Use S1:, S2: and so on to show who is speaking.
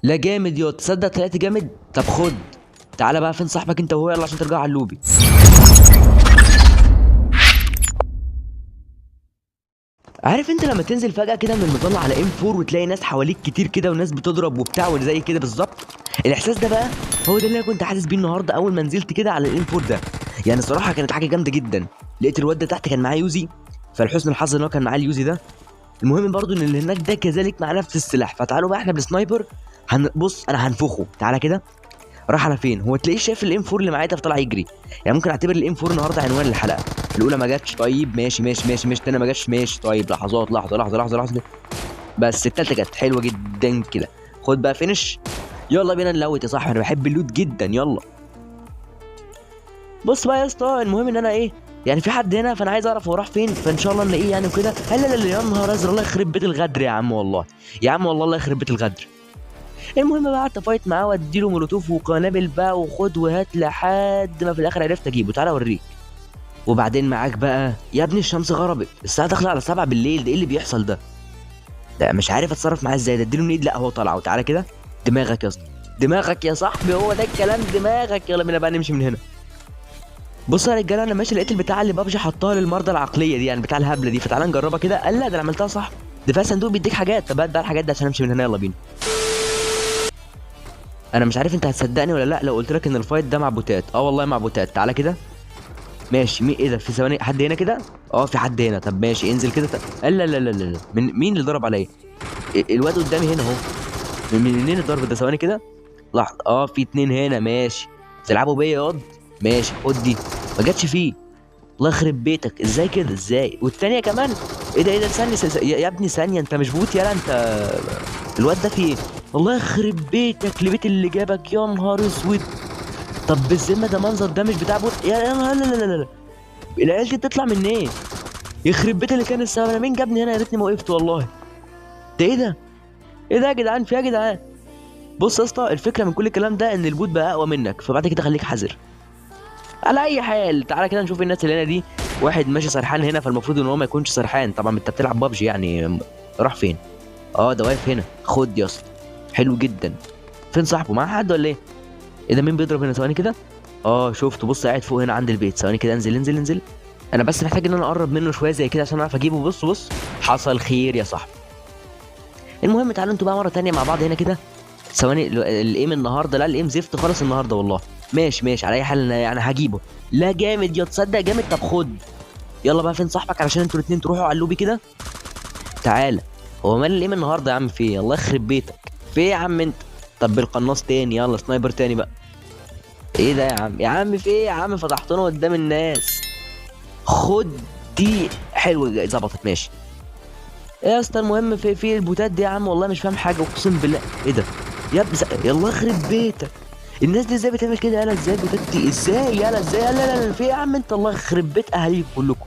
S1: لا جامد يا تصدق طلعت جامد. طب خد، تعالى بقى فين صاحبك انت وهو، يلا عشان ترجع على اللوبي. عارف انت لما تنزل فجأة كده من المظلة على ام 4 وتلاقي ناس حواليك كتير كده وناس بتضرب وبتاع وزي كده بالظبط. الاحساس ده بقى هو ده اللي انا كنت حاسس بيه النهارده اول ما نزلت كده على الام 4 ده. يعني الصراحة كانت حاجة جامدة جدا. لقيت الواد ده تحت كان معاه يوزي، فلحسن الحظ ان هو كان معاه اليوزي ده. المهم برضو ان اللي هناك ده كذلك مع نفس السلاح، فتعالوا بقى احنا بالسنايبر هنبص انا هنفخه. تعالى كده. راح على فين هو؟ تلاقيه شايف الام 4 اللي معايا ده فطلع يجري. يعني ممكن اعتبر الام 4 النهارده عنوان الحلقه. الاولى ما جاتش، طيب ماشي ماشي ماشي ماشي، الثانيه ما جاتش ماشي، طيب لحظات لحظه لحظه لحظه لحظه. بس الثالثه جت حلوه جدا كده. خد بقى فينش. يلا بينا نلوت يا صاحبي، انا بحب اللوت جدا، يلا. بص بقى يا اسطى، المهم ان انا ايه، يعني في حد هنا فانا عايز اعرف هو راح فين، فان شاء الله نلاقيه يعني وكده. لا لا لا يا نهار ازرق، الله يخرب بيت الغدر يا عم والله. يا عم والله الله يخرب بيت الغدر. المهم بقى قعدت فايت معاه واديله مولوتوف وقنابل بقى وخد وهات لحد ما في الاخر عرفت اجيبه. تعالى اوريك. وبعدين معاك بقى يا ابني، الشمس غربت، الساعه داخله على 7 بالليل، ده ايه اللي بيحصل ده؟ لا مش عارف اتصرف معاه ازاي، ده اديله من ايد، لا هو طلع. وتعالى كده. دماغك يا اسطى، دماغك يا صاحبي، هو ده الكلام، دماغك. يلا بينا بقى نمشي من هنا. بص يا رجاله، انا ماشي لقيت البتاع اللي بابجي حطها للمرضى العقليه دي، يعني بتاع الهبله دي، فتعالى نجربها كده. قال لا ده انا عملتها صح، ده فيها صندوق بيديك حاجات. طب هات بقى الحاجات دي عشان امشي من هنا، يلا بينا. انا مش عارف انت هتصدقني ولا لا لو قلت لك ان الفايت ده مع بوتات. اه والله مع بوتات. تعالى كده. ماشي، مين ايه ده؟ في ثواني حد هنا كده. اه في حد هنا. طب ماشي انزل كده. لا لا لا لا لا، من مين اللي ضرب عليا؟ الواد قدامي هنا اهو. من منين الضرب ده؟ ثواني كده. لحظه. اه في اتنين هنا، ماشي. تلعبوا بيا ياض. ماشي خد دي. ما جاتش فيه. الله يخرب بيتك، ازاي كده ازاي؟ والتانية كمان. ايه ده ايه ده؟ ثانية يا ابني ثانية، انت مش بوت يالا انت. الواد ده فيه ايه؟ الله يخرب بيتك لبيت اللي جابك، يا نهار اسود. طب بالذمة ده منظر ده مش بتاع بوت يا نهار، لا لا لا لا لا. العيال دي بتطلع من ايه؟ يخرب بيت اللي كان السبب، انا مين جابني هنا؟ يا ريتني ما وقفت والله. ده ايه ده؟ ايه ده يا جدعان؟ في إيه يا جدعان؟ بص يا اسطى، الفكرة من كل الكلام ده ان البوت بقى اقوى منك، فبعد كده خليك حذر. على اي حال تعالى كده نشوف الناس اللي هنا دي. واحد ماشي سرحان هنا، فالمفروض ان هو ما يكونش سرحان طبعا، انت بتلعب بابجي يعني. راح فين؟ اه ده واقف هنا. خد يا اسطى. حلو جدا. فين صاحبه؟ معاه حد ولا ايه؟ ايه ده؟ مين بيضرب هنا؟ ثواني كده. اه شفته، بص قاعد فوق هنا عند البيت. ثواني كده، انزل انزل انزل. انا بس محتاج ان انا اقرب منه شويه زي كده عشان اعرف اجيبه. بص بص. حصل خير يا صاحبي. المهم تعالوا انتوا بقى مره تانية مع بعض هنا كده. ثواني، الايم النهارده، لا الايم زفت خالص النهارده والله. ماشي ماشي على اي حال، يعني هجيبه. لا جامد يا تصدق جامد. طب خد. يلا بقى فين صاحبك علشان انتوا الاثنين تروحوا على اللوبي كده. تعالى. هو مال الايم النهارده يا عم؟ في إيه؟ الله يخرب بيتك. في إيه يا عم انت؟ طب بالقناص تاني، يلا سنايبر تاني بقى. ايه ده يا عم؟ يا عم في ايه يا عم؟ فتحتونا قدام الناس. خد. دي حلوه ظبطت، ماشي. ايه يا اسطى؟ المهم في البوتات دي يا عم، والله مش فاهم حاجه اقسم بالله. ايه ده؟ يا ابني يلا يخرب بيتك. الناس دي ازاي بتعمل كده؟ يالا ازاي البوتات دي ازاي؟ يالا ازاي؟ لا لا لا في إيه يا عم انت؟ الله يخرب بيت اهاليكم كلكم.